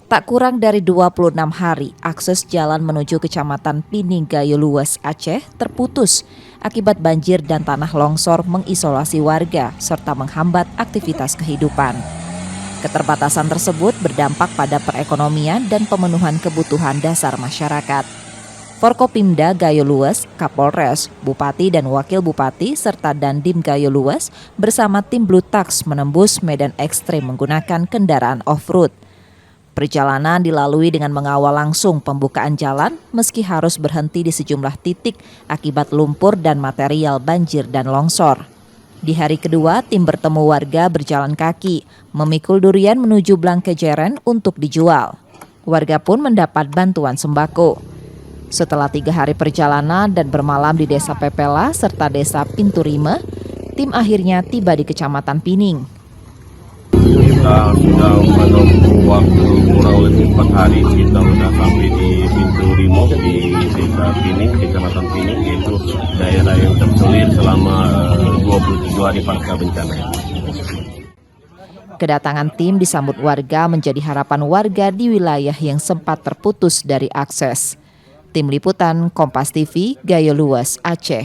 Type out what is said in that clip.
Tak kurang dari 26 hari, akses jalan menuju Kecamatan Pining Gayo Luas, Aceh terputus akibat banjir dan tanah longsor mengisolasi warga serta menghambat aktivitas kehidupan. Keterbatasan tersebut berdampak pada perekonomian dan pemenuhan kebutuhan dasar masyarakat. Forkopimda Gayo Luas, Kapolres, Bupati dan Wakil Bupati serta Dandim Gayo Luas bersama tim Blue Tax menembus medan ekstrem menggunakan kendaraan off-road. Perjalanan dilalui dengan mengawal langsung pembukaan jalan meski harus berhenti di sejumlah titik akibat lumpur dan material banjir dan longsor. Di hari kedua, tim bertemu warga berjalan kaki, memikul durian menuju Blangkejeren untuk dijual. Warga pun mendapat bantuan sembako. Setelah 3 hari perjalanan dan bermalam di Desa Pepela serta Desa Pinturime, tim akhirnya tiba di Kecamatan Pining. Kita sudah menempuh waktu kurang lebih 4 hari, kita sudah sampai di Pinturime di Desa Pining, Kecamatan Pining, yaitu daerah yang terselir selama 27 hari pasca bencana. Kedatangan tim disambut warga menjadi harapan warga di wilayah yang sempat terputus dari akses. Tim Liputan Kompas TV, Gayo Luas, Aceh.